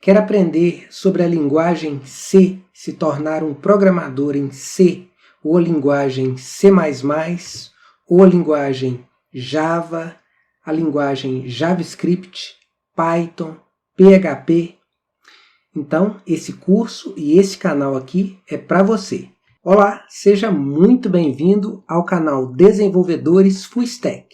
Quer aprender sobre a linguagem C, se tornar um programador em C, ou a linguagem C++, ou a linguagem Java, a linguagem JavaScript, Python, PHP? Então, esse curso e esse canal aqui é para você. Olá, seja muito bem-vindo ao canal Desenvolvedores Full Stack.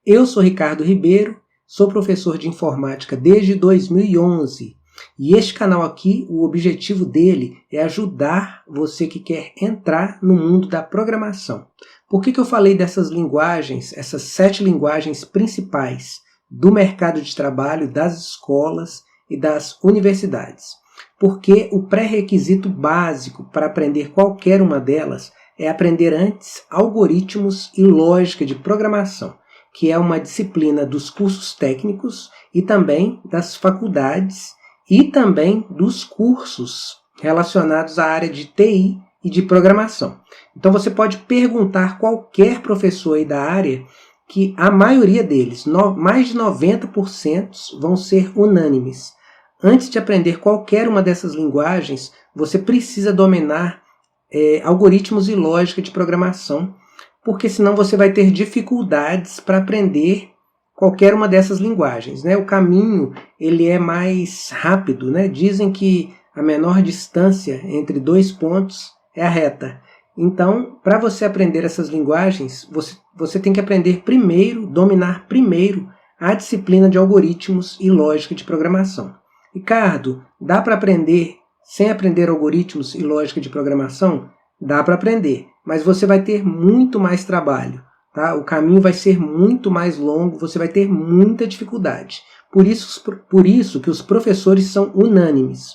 Eu sou Ricardo Ribeiro, sou professor de informática desde 2011. E este canal aqui, o objetivo dele é ajudar você que quer entrar no mundo da programação. Por que eu falei dessas linguagens, essas 7 linguagens principais do mercado de trabalho, das escolas e das universidades? Porque o pré-requisito básico para aprender qualquer uma delas é aprender antes algoritmos e lógica de programação, que é uma disciplina dos cursos técnicos e também das faculdades e também dos cursos relacionados à área de TI e de programação. Então você pode perguntar qualquer professor aí da área que a maioria deles, mais de 90%, vão ser unânimes. Antes de aprender qualquer uma dessas linguagens, você precisa dominar algoritmos e lógica de programação, porque senão você vai ter dificuldades para aprender qualquer uma dessas linguagens, né? O caminho ele é mais rápido, né? Dizem que a menor distância entre 2 pontos é a reta. Então, para você aprender essas linguagens, você tem que aprender primeiro, dominar primeiro a disciplina de algoritmos e lógica de programação. Ricardo, dá para aprender sem aprender algoritmos e lógica de programação? Dá para aprender, mas você vai ter muito mais trabalho. Tá? O caminho vai ser muito mais longo, você vai ter muita dificuldade. Por isso que os professores são unânimes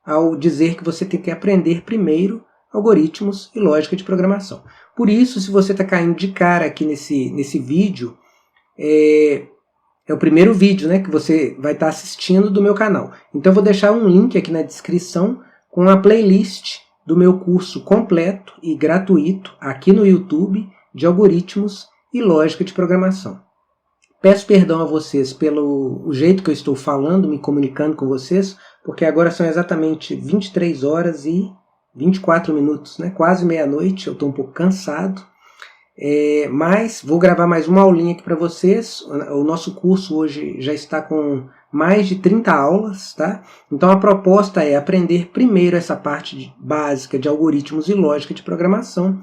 ao dizer que você tem que aprender primeiro algoritmos e lógica de programação. Por isso, se você está caindo de cara aqui nesse vídeo, é o primeiro vídeo, né, que você vai estar assistindo do meu canal. Então eu vou deixar um link aqui na descrição com a playlist do meu curso completo e gratuito aqui no YouTube de algoritmos e lógica de programação. Peço perdão a vocês pelo jeito que eu estou falando, me comunicando com vocês, porque agora são exatamente 23 horas e 24 minutos, né? Quase meia-noite, eu estou um pouco cansado, mas vou gravar mais uma aulinha aqui para vocês. O nosso curso hoje já está com mais de 30 aulas, tá? Então a proposta é aprender primeiro essa parte básica de algoritmos e lógica de programação,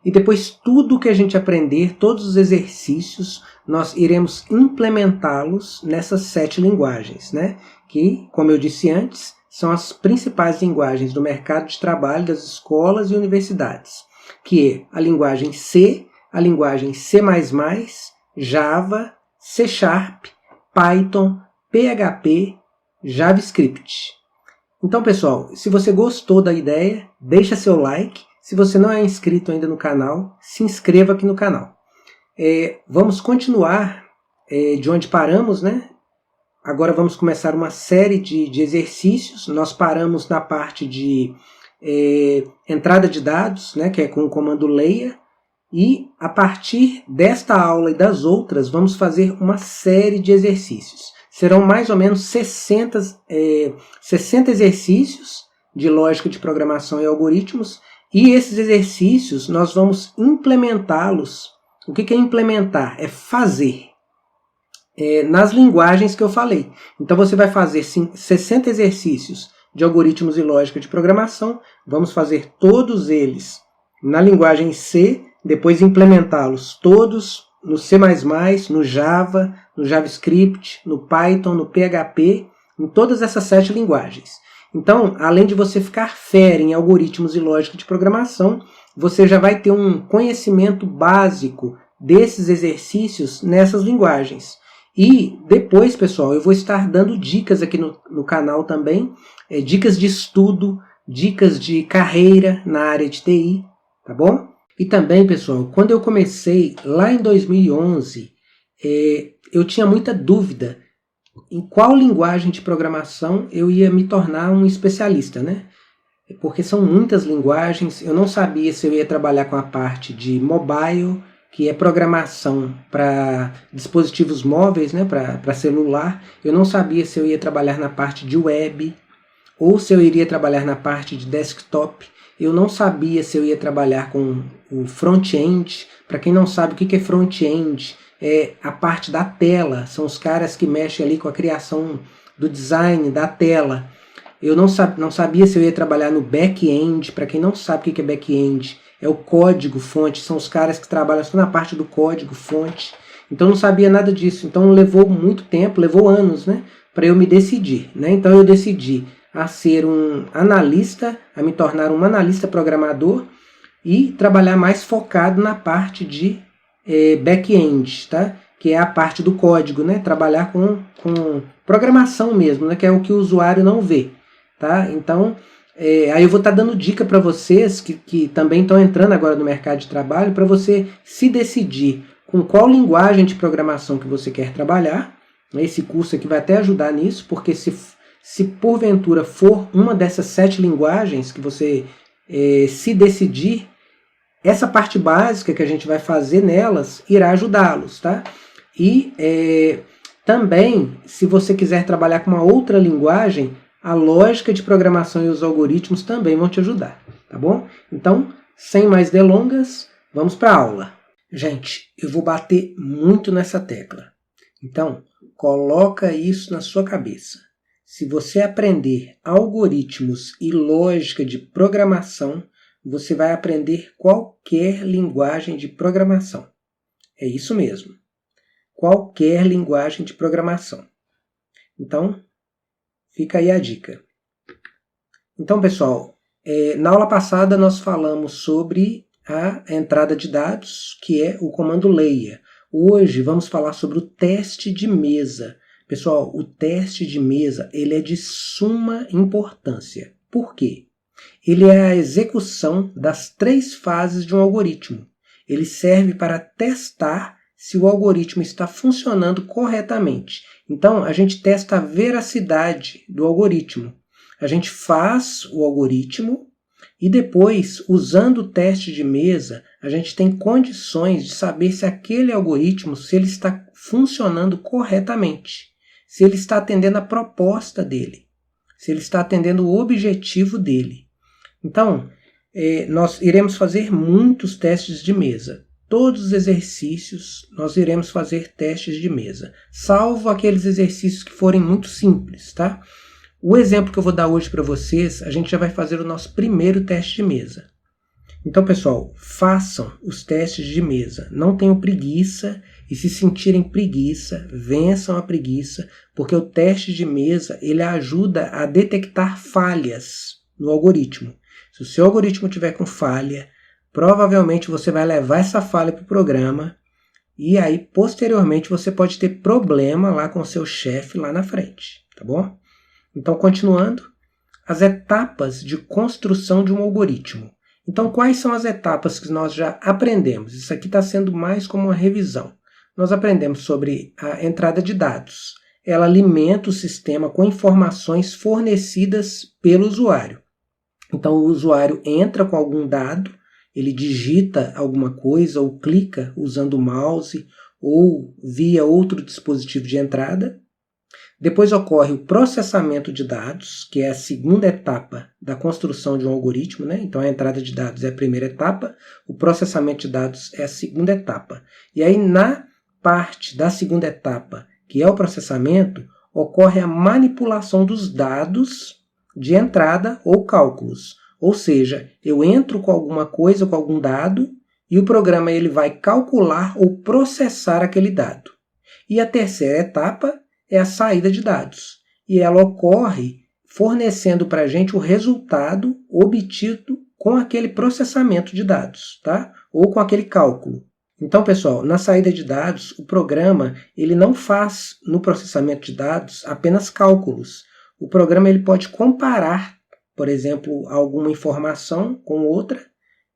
e depois tudo que a gente aprender, todos os exercícios, nós iremos implementá-los nessas 7 linguagens, né? Que, como eu disse antes, são as principais linguagens do mercado de trabalho das escolas e universidades, que é a linguagem C, a linguagem C++, Java, C#, Python, PHP, JavaScript. Então, pessoal, se você gostou da ideia, deixa seu like. Se você não é inscrito ainda no canal, se inscreva aqui no canal. Vamos continuar de onde paramos, né? Agora vamos começar uma série de exercícios. Nós paramos na parte de entrada de dados, né, que é com o comando leia. E a partir desta aula e das outras, vamos fazer uma série de exercícios. Serão mais ou menos 60 exercícios de lógica de programação e algoritmos. E esses exercícios nós vamos implementá-los. O que é implementar? É fazer. Nas linguagens que eu falei. Então você vai fazer 60 exercícios de algoritmos e lógica de programação. Vamos fazer todos eles na linguagem C, depois implementá-los todos no C++, no Java, no JavaScript, no Python, no PHP, em todas essas 7 linguagens. Então, além de você ficar fera em algoritmos e lógica de programação, você já vai ter um conhecimento básico desses exercícios nessas linguagens. E depois, pessoal, eu vou estar dando dicas aqui no canal também, dicas de estudo, dicas de carreira na área de TI, tá bom? E também, pessoal, quando eu comecei lá em 2011, eu tinha muita dúvida em qual linguagem de programação eu ia me tornar um especialista, né? Porque são muitas linguagens, eu não sabia se eu ia trabalhar com a parte de mobile, que é programação para dispositivos móveis, né, para celular. Eu não sabia se eu ia trabalhar na parte de web. ou se eu iria trabalhar na parte de desktop. Eu não sabia se eu ia trabalhar com o front-end. Para quem não sabe o que é front-end, é a parte da tela, são os caras que mexem ali com a criação do design da tela. Eu não sabia se eu ia trabalhar no back-end. Para quem não sabe o que é back-end, é o código-fonte, são os caras que trabalham só na parte do código-fonte. Então eu não sabia nada disso, então levou muito tempo, levou anos, né, para eu me decidir, né? Então eu decidi a ser um analista, a me tornar um analista programador e trabalhar mais focado na parte de back-end, tá? Que é a parte do código, né? Trabalhar com programação mesmo, né? Que é o que o usuário não vê, tá? Então, aí eu vou estar dando dica para vocês que também estão entrando agora no mercado de trabalho, para você se decidir com qual linguagem de programação que você quer trabalhar. Esse curso aqui vai até ajudar nisso, porque se porventura for uma dessas 7 linguagens que você se decidir, essa parte básica que a gente vai fazer nelas irá ajudá-los, tá? E também, se você quiser trabalhar com uma outra linguagem, a lógica de programação e os algoritmos também vão te ajudar, tá bom? Então, sem mais delongas, vamos para a aula. Gente, eu vou bater muito nessa tecla. Então, coloca isso na sua cabeça. Se você aprender algoritmos e lógica de programação, você vai aprender qualquer linguagem de programação. É isso mesmo. Qualquer linguagem de programação. Então, fica aí a dica. Então, pessoal, na aula passada nós falamos sobre a entrada de dados, que é o comando leia. Hoje vamos falar sobre o teste de mesa. Pessoal, o teste de mesa ele é de suma importância. Por quê? Ele é a execução das 3 fases de um algoritmo. Ele serve para testar se o algoritmo está funcionando corretamente. Então, a gente testa a veracidade do algoritmo. A gente faz o algoritmo e depois, usando o teste de mesa, a gente tem condições de saber se aquele algoritmo se ele está funcionando corretamente, se ele está atendendo a proposta dele, se ele está atendendo o objetivo dele. Então, nós iremos fazer muitos testes de mesa. Todos os exercícios nós iremos fazer testes de mesa, salvo aqueles exercícios que forem muito simples, tá? O exemplo que eu vou dar hoje para vocês, a gente já vai fazer o nosso primeiro teste de mesa. Então, pessoal, façam os testes de mesa. Não tenham preguiça e se sentirem preguiça, vençam a preguiça, porque o teste de mesa ele ajuda a detectar falhas no algoritmo. Se o seu algoritmo tiver com falha, provavelmente você vai levar essa falha para o programa e aí, posteriormente, você pode ter problema lá com o seu chefe lá na frente, tá bom? Então, continuando, as etapas de construção de um algoritmo. Então, quais são as etapas que nós já aprendemos? Isso aqui está sendo mais como uma revisão. Nós aprendemos sobre a entrada de dados. Ela alimenta o sistema com informações fornecidas pelo usuário. Então, o usuário entra com algum dado, ele digita alguma coisa ou clica usando o mouse ou via outro dispositivo de entrada. Depois ocorre o processamento de dados, que é a segunda etapa da construção de um algoritmo, né? Então, a entrada de dados é a primeira etapa, o processamento de dados é a segunda etapa. E aí, na parte da segunda etapa, que é o processamento, ocorre a manipulação dos dados de entrada ou cálculos. Ou seja, eu entro com alguma coisa, com algum dado, e o programa ele vai calcular ou processar aquele dado. E a terceira etapa é a saída de dados. E ela ocorre fornecendo para a gente o resultado obtido com aquele processamento de dados, tá? Ou com aquele cálculo. Então, pessoal, na saída de dados, o programa ele não faz no processamento de dados apenas cálculos. O programa ele pode comparar, por exemplo, alguma informação com outra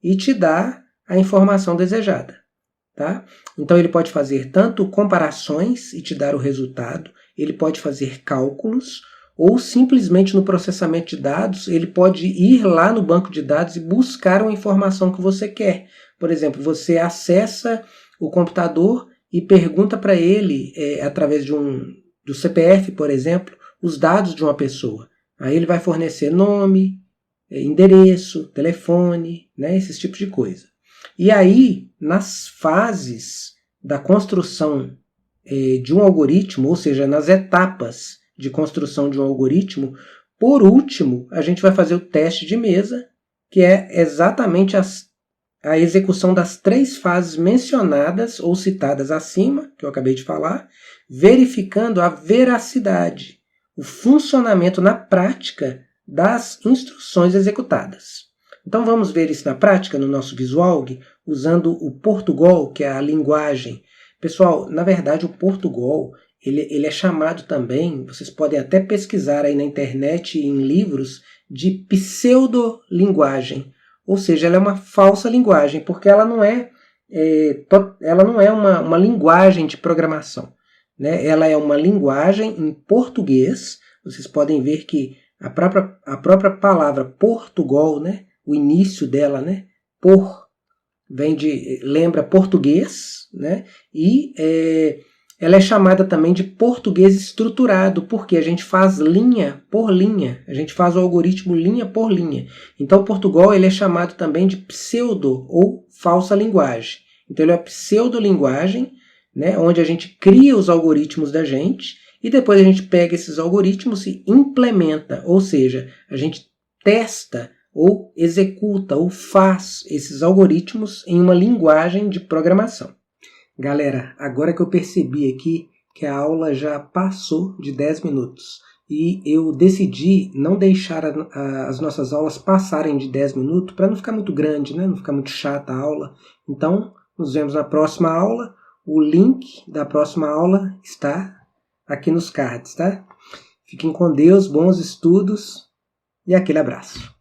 e te dar a informação desejada, tá? Então, ele pode fazer tanto comparações e te dar o resultado, ele pode fazer cálculos, ou simplesmente no processamento de dados, ele pode ir lá no banco de dados e buscar uma informação que você quer. Por exemplo, você acessa o computador e pergunta para ele, através do CPF, por exemplo, os dados de uma pessoa. Aí ele vai fornecer nome, endereço, telefone, né, esses tipos de coisa. E aí, nas fases da construção de um algoritmo, ou seja, nas etapas de construção de um algoritmo, por último, a gente vai fazer o teste de mesa, que é exatamente a execução das 3 fases mencionadas ou citadas acima, que eu acabei de falar, verificando a veracidade, o funcionamento na prática das instruções executadas. Então vamos ver isso na prática, no nosso Visualg, usando o Portugal, que é a linguagem. Pessoal, na verdade o Portugal, ele é chamado também, vocês podem até pesquisar aí na internet e em livros, de pseudolinguagem. Ou seja, ela é uma falsa linguagem, porque ela não é uma linguagem de programação, né? Ela é uma linguagem em português. Vocês podem ver que a própria palavra Portugal, né? O início dela, né? Lembra português, né? E ela é chamada também de português estruturado, porque a gente faz linha por linha, a gente faz o algoritmo linha por linha. Então o Portugal ele é chamado também de pseudo ou falsa linguagem. Então ele é uma pseudolinguagem, né, onde a gente cria os algoritmos da gente e depois a gente pega esses algoritmos e implementa, ou seja, a gente testa ou executa ou faz esses algoritmos em uma linguagem de programação. Galera, agora que eu percebi aqui que a aula já passou de 10 minutos e eu decidi não deixar as nossas aulas passarem de 10 minutos para não ficar muito grande, né? Não ficar muito chata a aula. Então, nos vemos na próxima aula. O link da próxima aula está aqui nos cards, tá? Fiquem com Deus, bons estudos e aquele abraço.